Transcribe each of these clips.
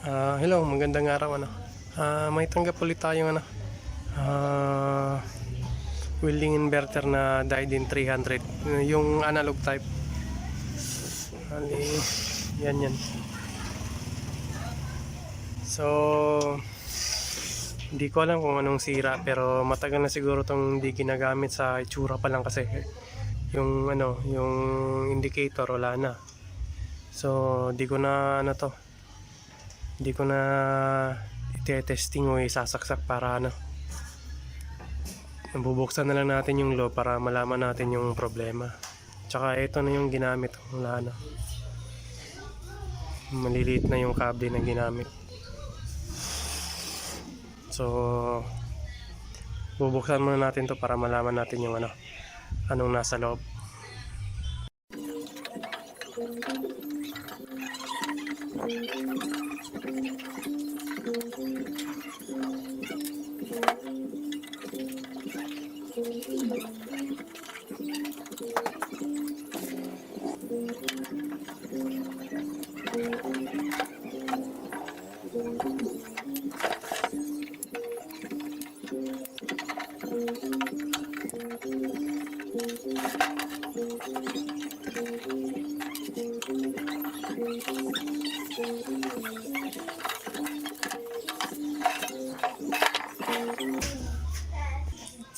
Hello, magandang araw may tanggap ulit tayong welding inverter na Dydin 300, yung analog type. Ali, yan. So, hindi ko alam kung anong sira, pero matagal na siguro tong hindi ginagamit. Sa itsura pa lang kasi yung indicator wala na. So, hindi ko na i-testing o isasaksak para bubuksan na lang natin yung low para malaman natin yung problema. Tsaka ito na yung ginamit, wala na, maliliit na yung cable na ginamit. So bubuksan muna natin to para malaman natin yung anong nasa loob.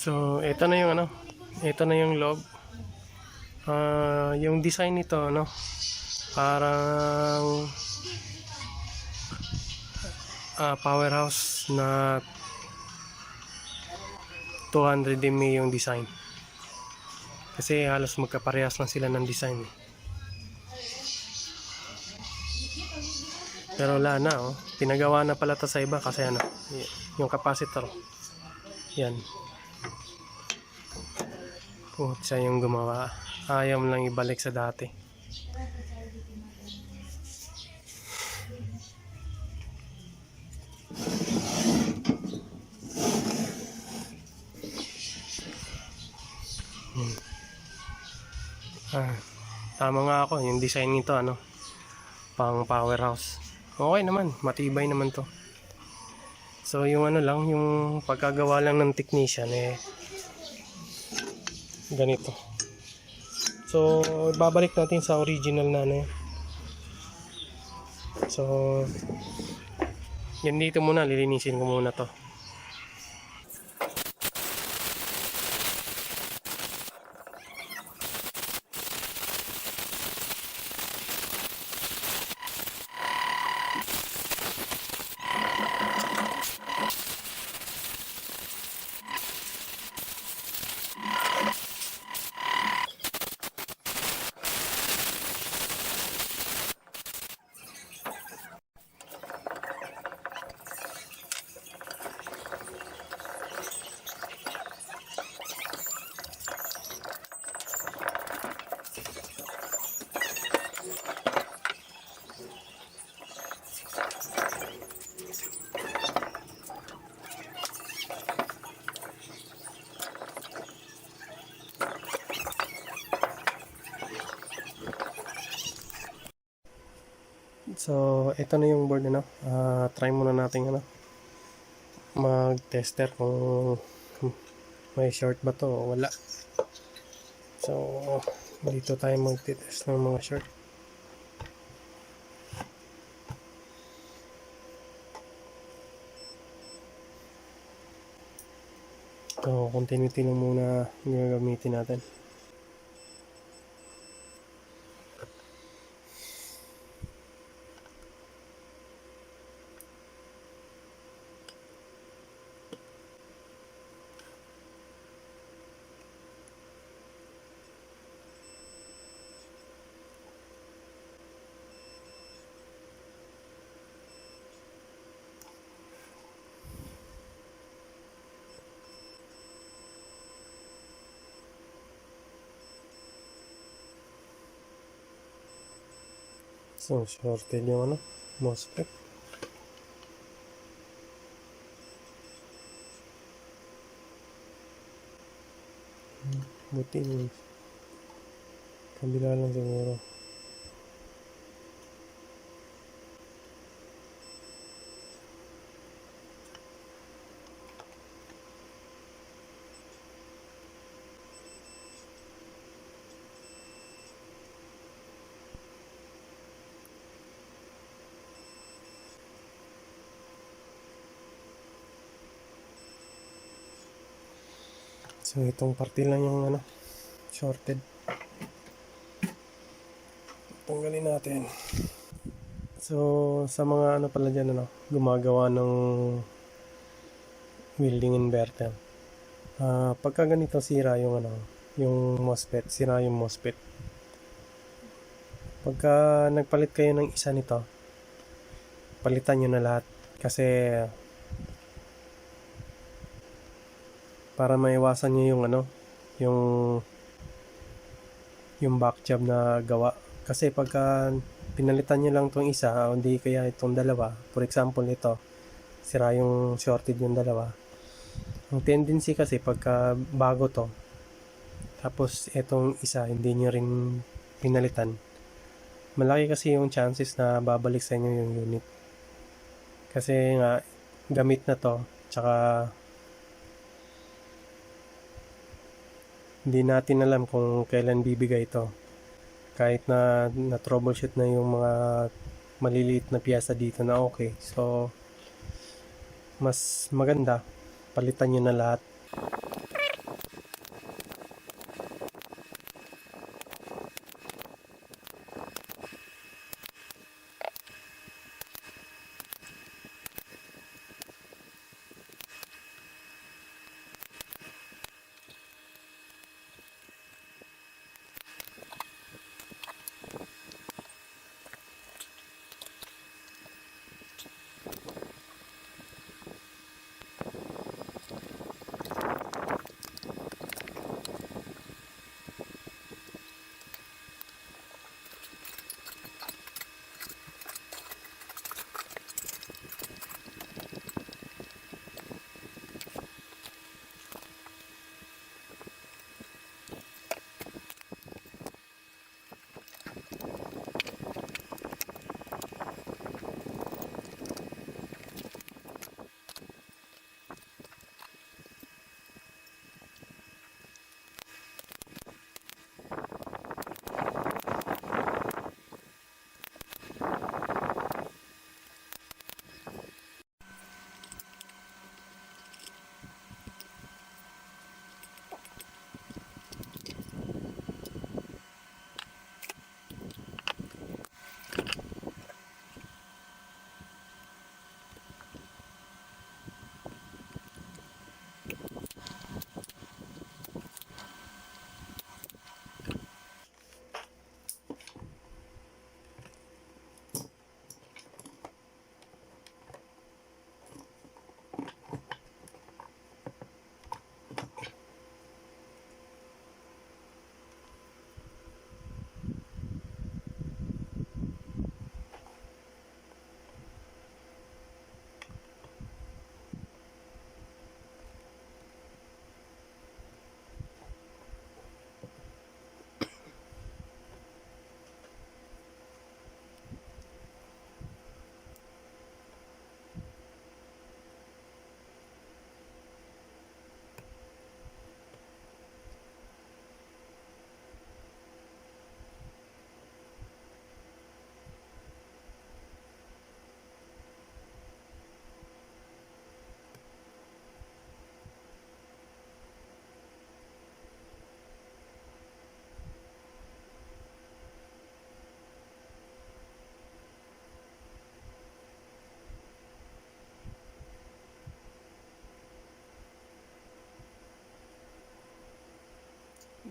So ito na yung loob. Yung design nito parang powerhouse na 200 mAh yung design, kasi halos magkaparehas lang sila ng design. Pero wala na, pinagawa na pala to sa iba kasi yung capacitor yan, siya yung gumawa, ayaw mo lang ibalik sa dati. Tama nga ako, yung design nito pang powerhouse. Okay naman, matibay naman to. So yung yung pagkagawa lang ng technician ganito. So babalik natin sa original na yan. So yan, dito muna lilinisin ko muna to. So ito na yung board try muna natin mag-tester kung may short ba to o wala. So dito tayo mag-test ng mga short. So continuity lang muna yung gagamitin natin. So shorted yung MOSFET. Buti yung kabila lang siguro. So itong parte lang yung ano, shorted. Tanggalin natin. So sa mga ano pala dyan, ano, gumagawa ng welding inverter. Pagka ganito sira yung ano, yung MOSFET, sira yung MOSFET. Pagka nagpalit kayo ng isa nito, palitan nyo na lahat. Kasi para maiwasan nyo yung ano, yung yung back job na gawa. Kasi pagka pinalitan nyo lang tong isa, o hindi kaya itong dalawa, for example ito, sira yung shorted yung dalawa. Ang tendency kasi pagka bago to, tapos itong isa hindi nyo rin pinalitan, malaki kasi yung chances na babalik sa inyo yung unit. Kasi nga, gamit na to, tsaka hindi natin alam kung kailan bibigay ito. Kahit na troubleshoot na yung mga maliliit na piyesa dito na okay. So, mas maganda, palitan nyo na lahat.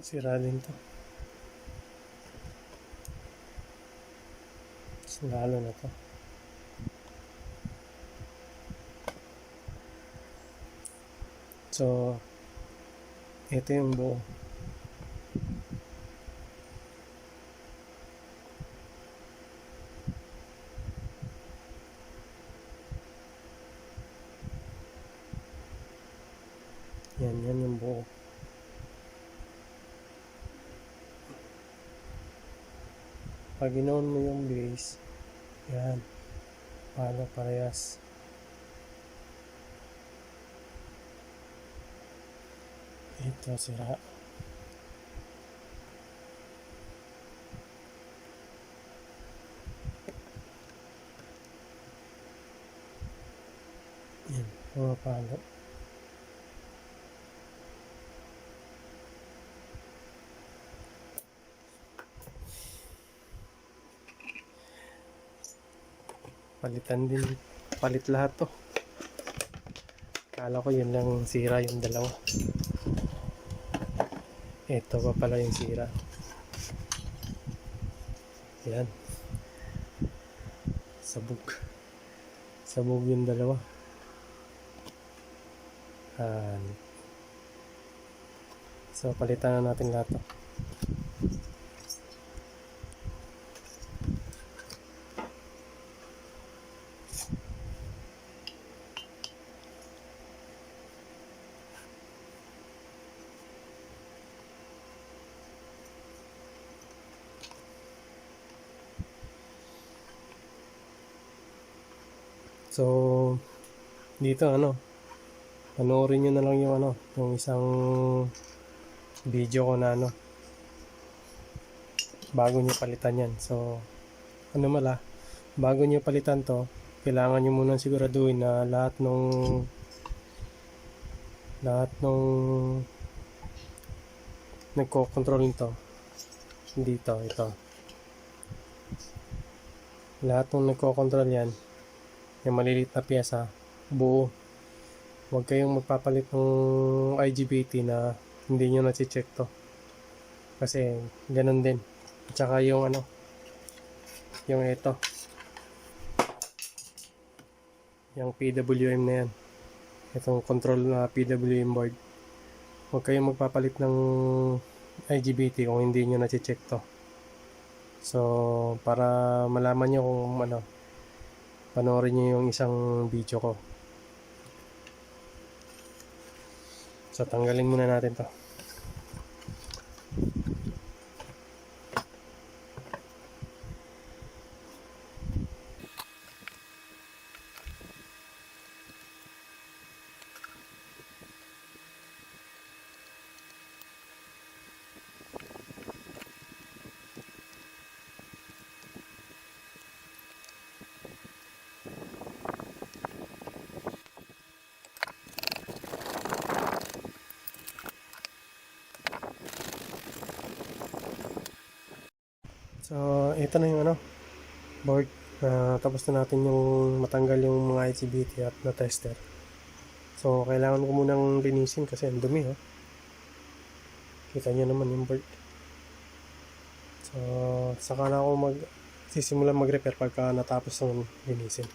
Sira din to. Mas lalo na to. So, ito yung buo. Yan yung buo. Pag ginawan mo yung base, yan, palo parehas. Ito sira. Yan, mga palo. Palit lahat to. Kala ko yun lang sira, yung dalawa. Ito pa pala yung sira. Yan. Sabog yung dalawa. So palitan na natin lahat to. So dito panoorin nyo na lang yung isang video ko na bago nyo palitan yan. So bago nyo palitan to, kailangan nyo muna siguraduhin na lahat nung nagko-control nito dito, ito, lahat nung nagko-control yan, yung maliliit na pyesa buo. Huwag kayong magpapalit ng IGBT na hindi nyo na-check to, kasi ganun din. At saka yung yung ito, yung PWM na yan, itong control na PWM board, huwag kayong magpapalit ng IGBT kung hindi nyo na-check to. So para malaman nyo kung panoorin nyo yung isang video ko. So tanggalin muna natin to. So ito na yung board. Tapos na natin yung matanggal yung mga IGBT at na tester. So kailangan ko munang linisin kasi ang dumi kita nyo naman yung board. So saka na ako sisimula mag-repair pagka natapos ng linisin.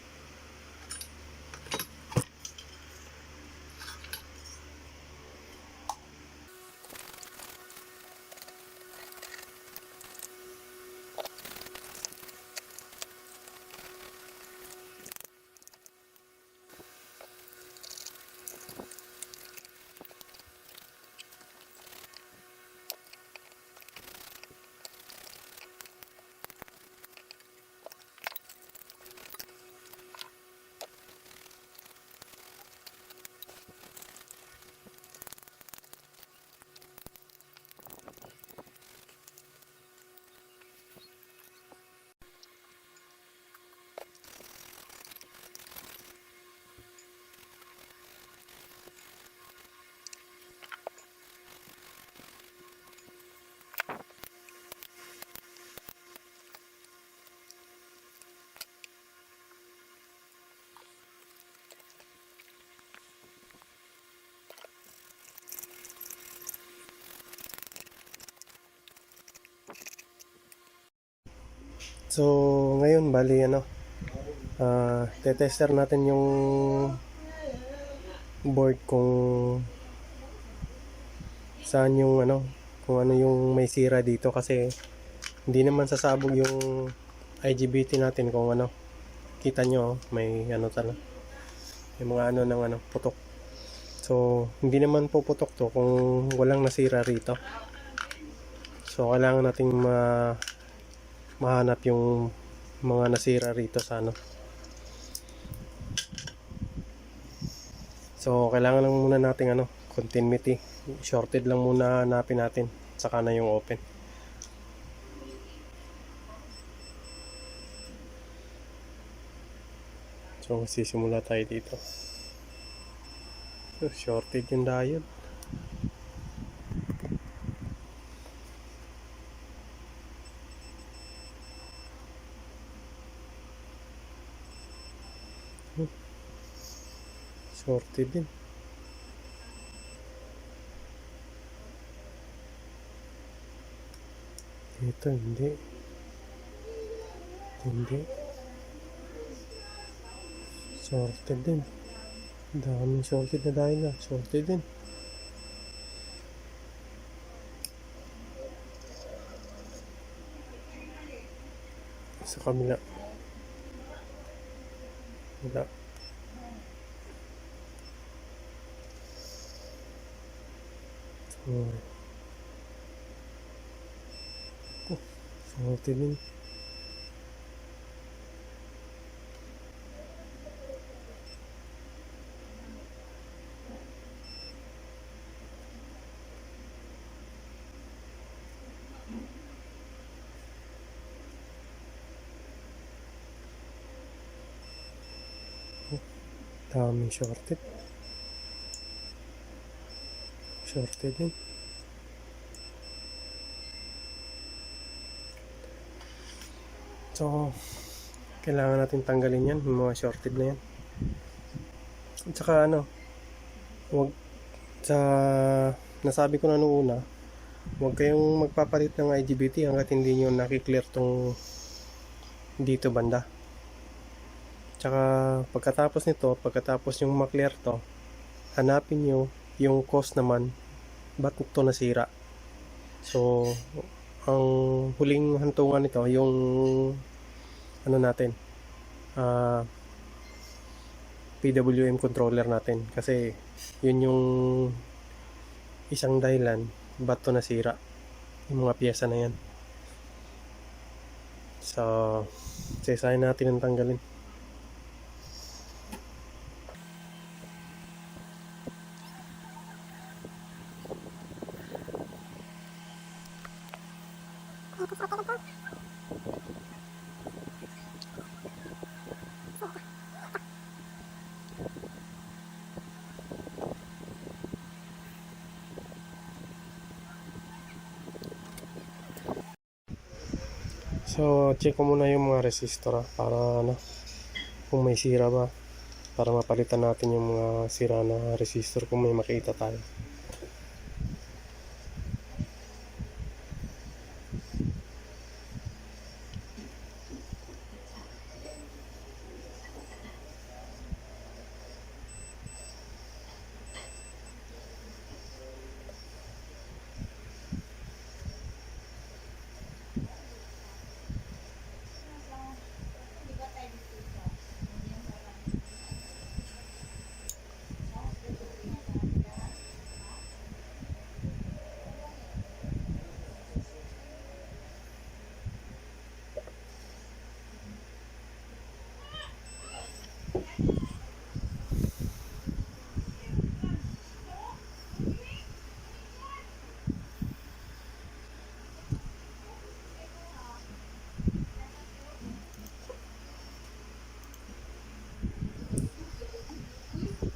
So ngayon bali te-tester natin yung board kung saan yung kung ano yung may sira dito, kasi hindi naman sasabog yung IGBT natin kung kita nyo may talaga yung mga ng putok. So hindi naman puputok to kung walang nasira rito. So kailangan nating mahanap yung mga nasira rito sa So kailangan lang muna nating continuity, shorted lang muna hanapin natin, saka na yung open. So sisimula tayo dito. So, shorted yung diode. Shorted din. Ito, hindi. Shorted din. Daming shorted na dahil na. Shorted din. Sa kabila. Wala. Shorted din. Daming shorted. Shorted din. So, kailangan natin tanggalin yan, yung mga shorted na yan. At saka wag sa nasabi ko na noong una, huwag kayong magpapalit ng IGBT hanggat hindi nyo nakiklear tong dito banda. Tsaka pagkatapos yung maklear to, hanapin nyo yung cause naman ba't ito nasira. So ang huling hantungan nito yung natin, PWM controller natin, kasi yun yung isang dahilan ba't ito nasira, yung mga pyesa na yan. So sasayin natin ang tanggalin. So check ko muna yung mga resistor para kung may sira ba, para mapalitan natin yung mga sira na resistor kung may makita tayo.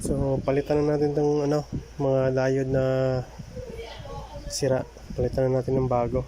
So palitan na natin tong mga diode na sira. Palitan na natin ng bago.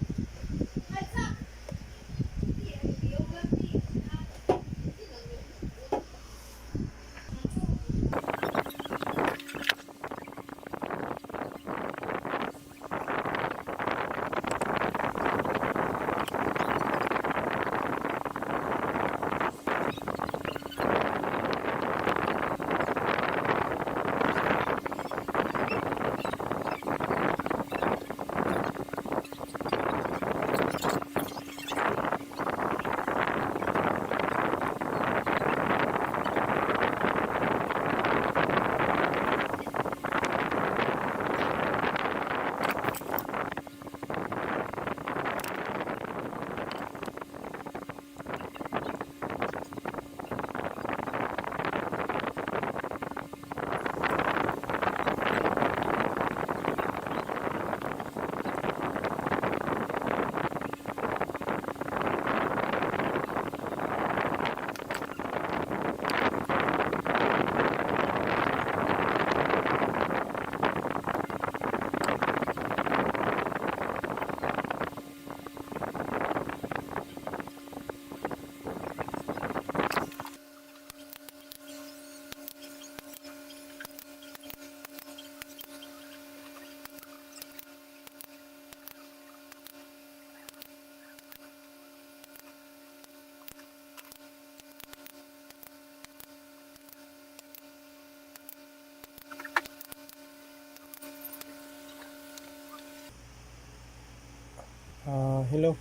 Hello.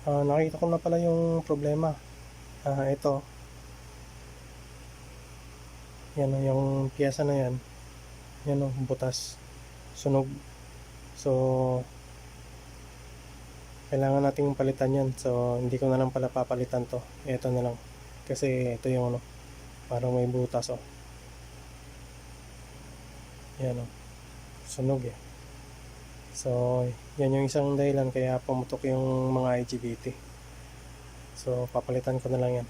Nakita ko na pala yung problema. Ito. Yan o, yung piyesa na yan. Yan o, butas. Sunog. So, kailangan nating palitan yan. So, hindi ko na lang pala papalitan to. Ito na lang. Kasi ito yung ano, parang may butas o. Yan o. Sunog eh. So, yan yung isang dahilan kaya pumutok yung mga IGBT. So, papalitan ko na lang yan.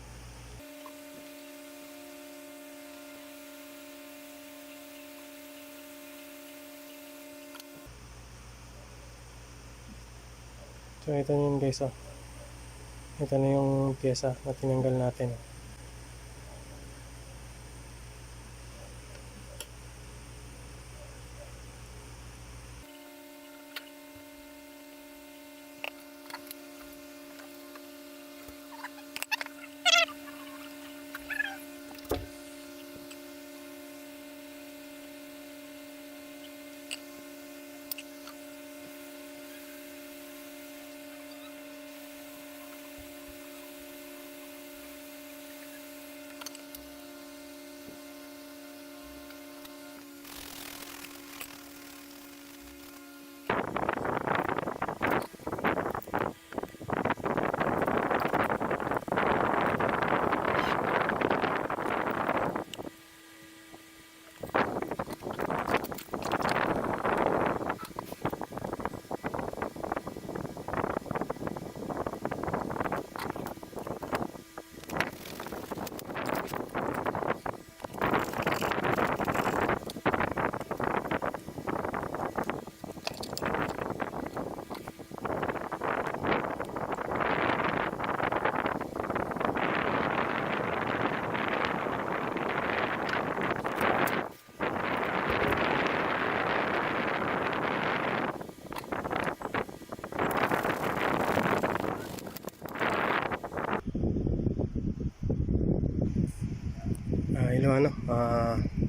So, ito na yun guys oh. Ito na yung pyesa na tinanggal natin. Hello ano,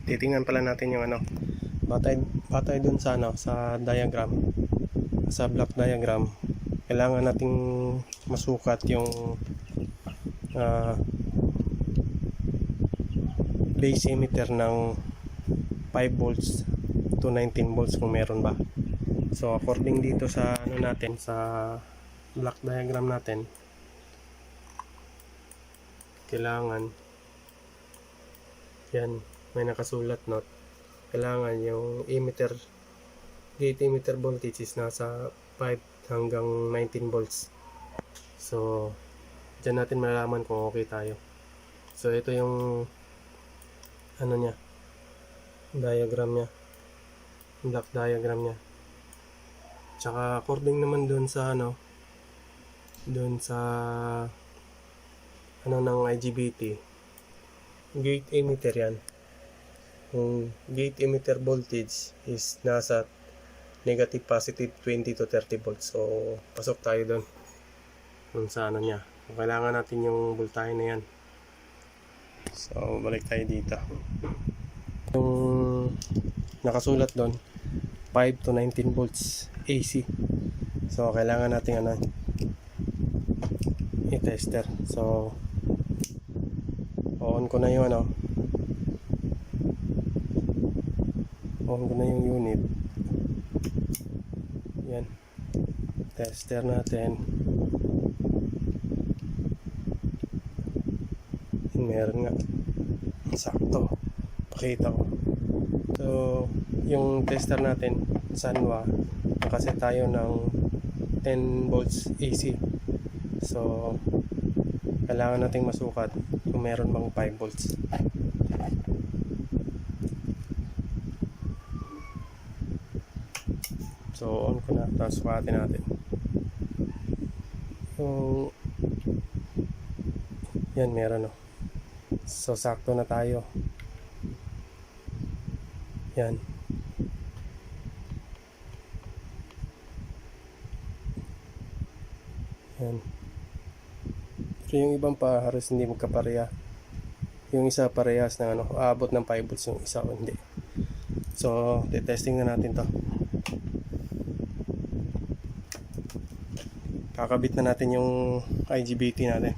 titingnan pala natin yung ano, batay dun sa ano, sa diagram, sa block diagram. Kailangan nating masukat yung base emitter ng 5 volts to 19 volts kung meron ba. So according dito sa ano natin, sa block diagram natin, kailangan yan, may nakasulat note. Kailangan yung emitter, gate emitter voltage is nasa 5 hanggang 19 volts. So, dyan natin malalaman kung okay tayo. So, ito yung ano niya, diagram niya, block diagram niya. Tsaka according naman dun sa ano, dun sa ano ng IGBT, gate emitter yan. Yung gate emitter voltage is nasa negative positive 20 to 30 volts. So pasok tayo dun sa ano niya. So, kailangan natin yung voltahe na yan. So balik tayo dito. Yung nakasulat doon 5 to 19 volts AC. So kailangan natin ano, i-tester. So on ko na yung ano, on ko na yung unit. Yan, tester natin. Meron nga, sakto, pakita ko. So yung tester natin Sanwa, nakaset tayo ng 10 volts AC. So kailangan nating masukat kung meron bang 5 volts. So on ko na, tapos sukatin natin. So yan, meron o. So sakto na tayo. Yan. Yan. Pero yung ibang pa halos hindi magkapareha. Yung isa parehas ng ano, aabot ng 5 volts, yung isa hindi. So, testing na natin to. kakabit na natin yung IGBT natin.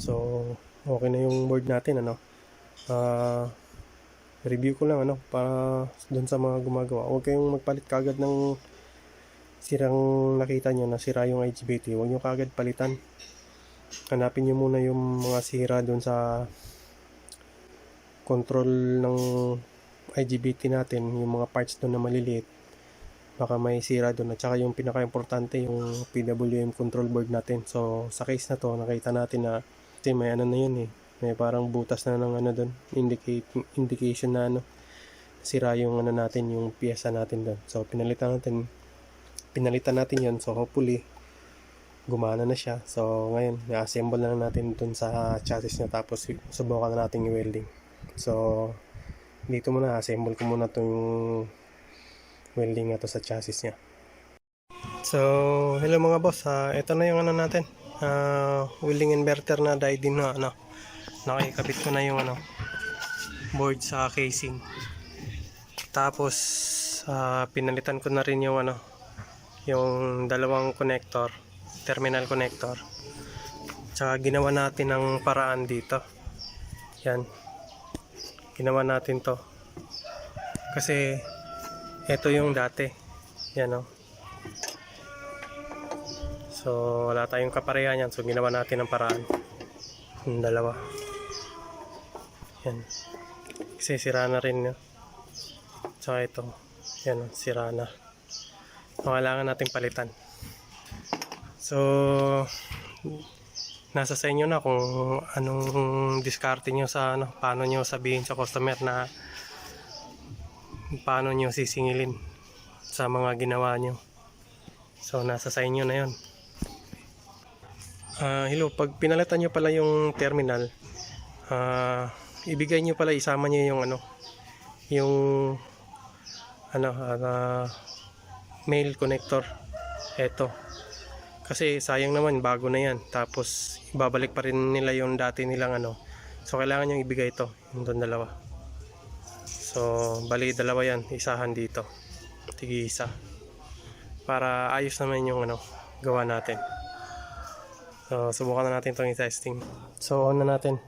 So, okay na yung board natin, ano. Review ko lang, ano, para doon sa mga gumagawa. Huwag kayong magpalit kagad ng sirang nakita nyo na sira yung IGBT. Huwag nyo kagad palitan. Hanapin nyo muna yung mga sira doon sa control ng IGBT natin, yung mga parts doon na maliliit. Baka may sira doon. At saka yung pinaka-importante, yung PWM control board natin. So, sa case na to, nakita natin na kasi may ano na yun eh. May parang butas na ng ano doon. Indication na ano. Sira yung ano natin, yung piyesa natin doon. So, pinalitan natin yun. So, hopefully, gumana na siya. So, ngayon, i-assemble na natin doon sa chassis niya. Tapos, subukan na natin i-welding. So, dito muna, assemble ko muna itong welding na to sa chassis niya. So, hello mga boss. Ito na yung ano natin. Welding inverter na dahil din na ano. Nakikabit ko na yung ano board sa casing. Tapos pinalitan ko na rin yung ano yung dalawang connector, terminal connector. Tsaka ginawa natin ng paraan dito. Yan. Ginawa natin to. Kasi ito yung dati. Yan o. So wala tayong kaparehan yan. So ginawa natin ng paraan. Yung dalawa. Yan. Kasi sira na rin yun. Tsaka ito. Yan o. Sira na. Kailangan nating palitan. So nasa sa inyo na kung anong diskarte nyo sa ano, paano nyo sabihin sa customer na paano nyo sisingilin sa mga ginawa nyo. So nasa sa inyo na yun. Hello, pag pinalitan nyo pala yung terminal, ibigay nyo pala, isama nyo yung ano, yung ano, male connector. Eto. Kasi sayang naman, bago na yan. Tapos ibabalik pa rin nila yung dati nilang ano. So kailangan nyo ibigay ito, yung doon dalawa. So bali dalawa yan, isahan dito. Tigi isa. Para ayos naman yung ano, gawa natin. So subukan na natin itong i-testing. So on na natin.